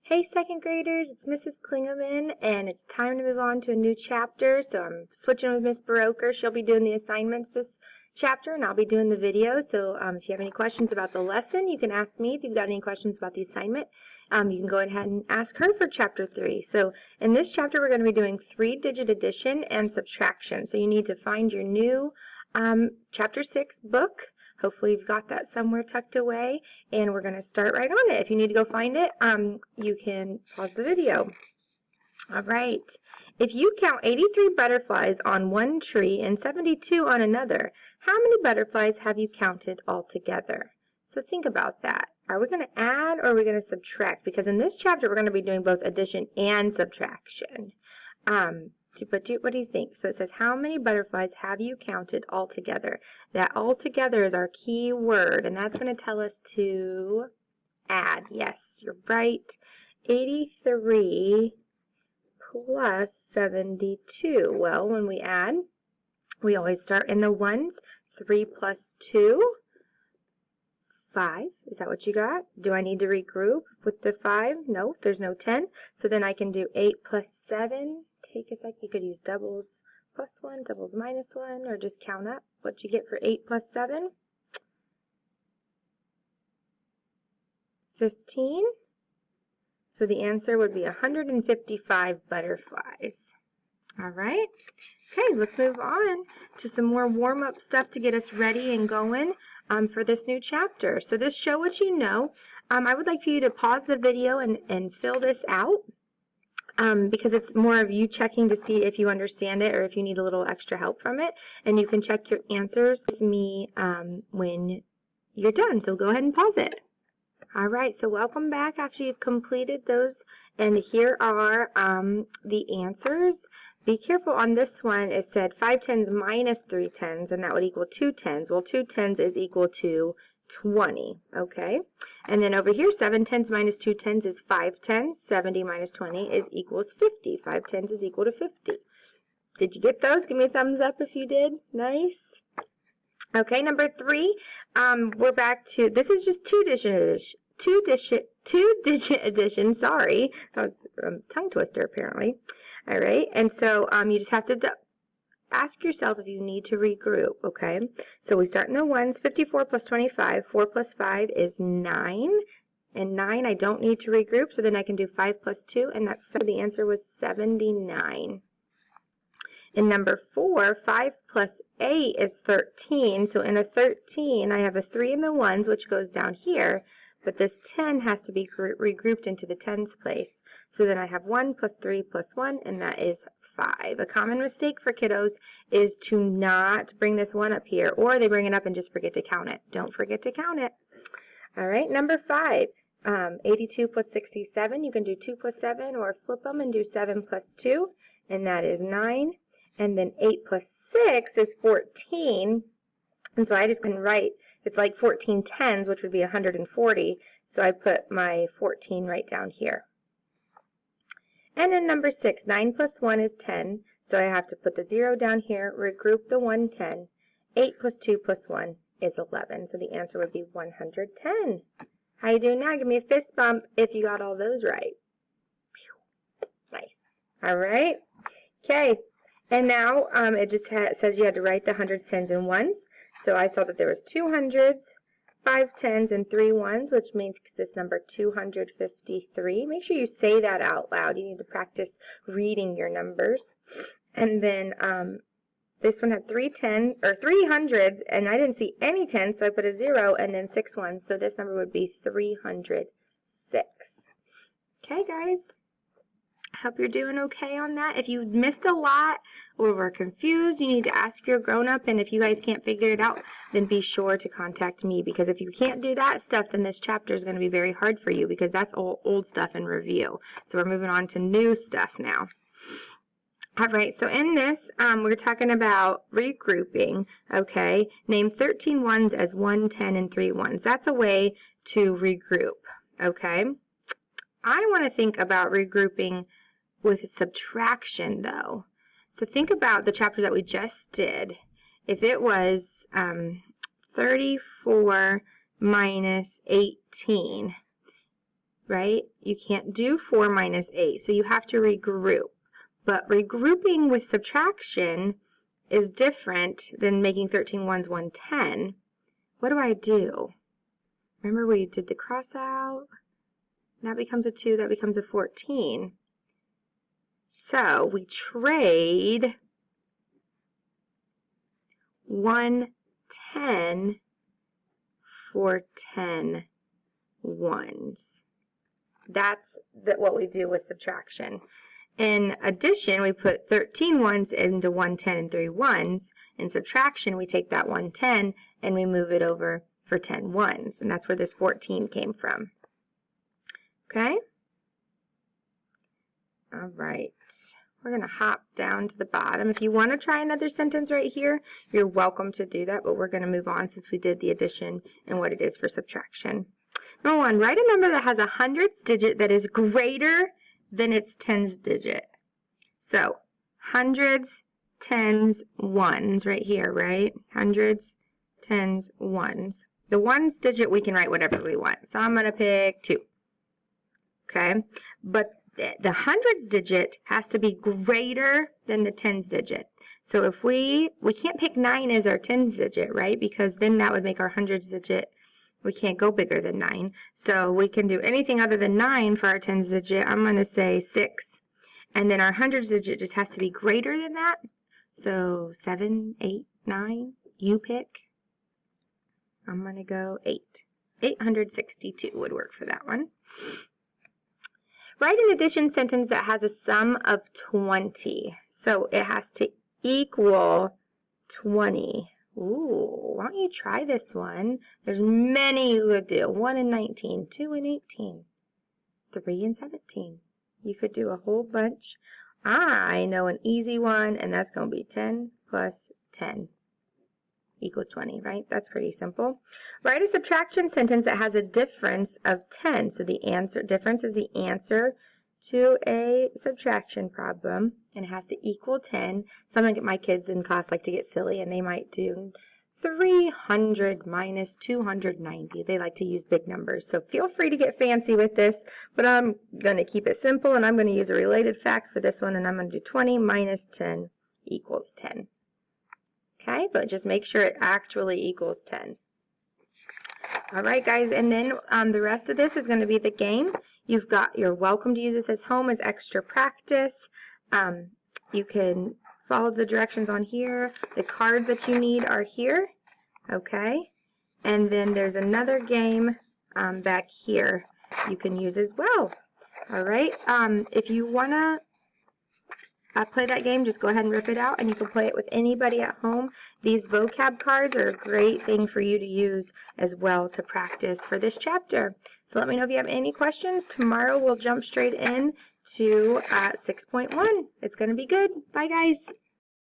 Hey second graders, it's Mrs. Klingeman, and it's time to move on to a new chapter. So I'm switching with Miss Baroker. She'll be doing the assignments this chapter, and I'll be doing the video. So if you have any questions about the lesson, you can ask me. If you've got any questions about the assignment, you can go ahead and ask her for Chapter 3. So in this chapter, we're going to be doing 3-digit addition and subtraction. So you need to find your new Chapter 6 book. Hopefully you've got that somewhere tucked away, and we're going to start right on it. If you need to go find it, you can pause the video. All right. If you count 83 butterflies on one tree and 72 on another, how many butterflies have you counted altogether? So think about that. Are we going to add or are we going to subtract? Because in this chapter, we're going to be doing both addition and subtraction. But what do you think? So it says, how many butterflies have you counted altogether? That altogether is our key word, and that's going to tell us to add. Yes, you're right. 83 plus 72. Well, when we add, we always start in the ones. 3 plus 2, 5. Is that what you got? Do I need to regroup with the 5? No, there's no 10. So then I can do 8 plus 7. Take a sec. You could use doubles plus 1, doubles minus 1, or just count up what you get for 8 plus 7. 15. So the answer would be 155 butterflies. All right. Okay, let's move on to some more warm-up stuff to get us ready and going for this new chapter. So this Show What You Know. I would like for you to pause the video and fill this out. Because it's more of you checking to see if you understand it or if you need a little extra help from it. And you can check your answers with me when you're done. So go ahead and pause it. All right, so welcome back after you've completed those. And here are the answers. Be careful on this one. It said 5 tens minus 3 tens, and that would equal 2 tens. Well, 2 tens is equal to 20, okay? And then over here, 7 tens minus 2 tens is 5 tens. 70 minus 20 is equals 50. 5 tens is equal to 50. Did you get those? Give me a thumbs up if you did. Nice. Okay, number 3, we're back to, this is just two-digit addition, sorry. That was a tongue twister, apparently. All right, and so you just have to ask yourself if you need to regroup, okay? So we start in the ones. 54 plus 25. 4 plus 5 is 9. And 9, I don't need to regroup, so then I can do 5 plus 2, and that's, so the answer was 79. In number 4, 5 plus 8 is 13. So in a 13, I have a 3 in the ones, which goes down here, but this 10 has to be regrouped into the tens place. So then I have 1 plus 3 plus 1, and that is 5. A common mistake for kiddos is to not bring this 1 up here, or they bring it up and just forget to count it. Don't forget to count it. All right, number 5, 82 plus 67. You can do 2 plus 7, or flip them and do 7 plus 2, and that is 9. And then 8 plus 6 is 14. And so I just can write, it's like 14 tens, which would be 140. So I put my 14 right down here. And then number 6, 9 plus 1 is 10, so I have to put the 0 down here, regroup the 110. 8 plus 2 plus 1 is 11, so the answer would be 110. How you doing now? Give me a fist bump if you got all those right. Nice. All right. Okay. And now it just says you had to write the hundreds, tens, and ones. So I saw that there was 2 hundreds, 5 tens, and 3 ones, which means this number 253. Make sure you say that out loud. You need to practice reading your numbers. And then this one had 3 hundreds, and I didn't see any tens, so I put a 0 and then 6 ones. So this number would be 306. Okay, guys. I hope you're doing okay on that. If you missed a lot or were confused, you need to ask your grown-up, and if you guys can't figure it out, then be sure to contact me, because if you can't do that stuff, then this chapter is going to be very hard for you, because that's all old stuff in review. So we're moving on to new stuff now. All right, so in this, we're talking about regrouping, okay? Name 13 ones as 1, 10, and 3 ones. That's a way to regroup, okay? I want to think about regrouping with subtraction, though. So think about the chapter that we just did. If it was 34 minus 18, right? You can't do 4 minus 8, so you have to regroup. But regrouping with subtraction is different than making 13 ones 110. What do I do? Remember we did the cross out? That becomes a 2, that becomes a 14. So we trade 110 for 10 ones. That's what we do with subtraction. In addition, we put 13 ones into 110 and 3 ones. In subtraction, we take that 110 and we move it over for 10 ones. And that's where this 14 came from. Okay? All right. We're going to hop down to the bottom. If you want to try another sentence right here, you're welcome to do that, but we're going to move on since we did the addition and what it is for subtraction. Number 1, write a number that has a hundredths digit that is greater than its tens digit. So, hundreds, tens, ones right here, right? Hundreds, tens, ones. The ones digit, we can write whatever we want. So I'm going to pick 2. Okay? But the hundreds digit has to be greater than the tens digit. So if we can't pick 9 as our tens digit, right? Because then that would make our hundreds digit, we can't go bigger than 9. So we can do anything other than 9 for our tens digit. I'm going to say 6. And then our hundreds digit just has to be greater than that. So 7, 8, 9, you pick. I'm going to go 8. 862 would work for that one. Write an addition sentence that has a sum of 20. So it has to equal 20. Ooh, why don't you try this one? There's many you could do. 1 and 19, 2 and 18, 3 and 17. You could do a whole bunch. I know an easy one, and that's going to be 10 plus 10 equals 20, right? That's pretty simple. Write a subtraction sentence that has a difference of 10. So the answer difference is the answer to a subtraction problem, and it has to equal 10. Some of my kids in class like to get silly, and they might do 300 minus 290. They like to use big numbers. So feel free to get fancy with this, but I'm going to keep it simple, and I'm going to use a related fact for this one, and I'm going to do 20 minus 10 equals 10. Okay, but just make sure it actually equals 10. All right, guys, and then the rest of this is going to be the game. You're welcome to use this as home as extra practice. You can follow the directions on here. The cards that you need are here, okay? And then there's another game back here you can use as well. All right, if you want to play that game, just go ahead and rip it out, and you can play it with anybody at home. These vocab cards are a great thing for you to use as well to practice for this chapter. So let me know if you have any questions. Tomorrow we'll jump straight in to 6.1. It's going to be good. Bye, guys.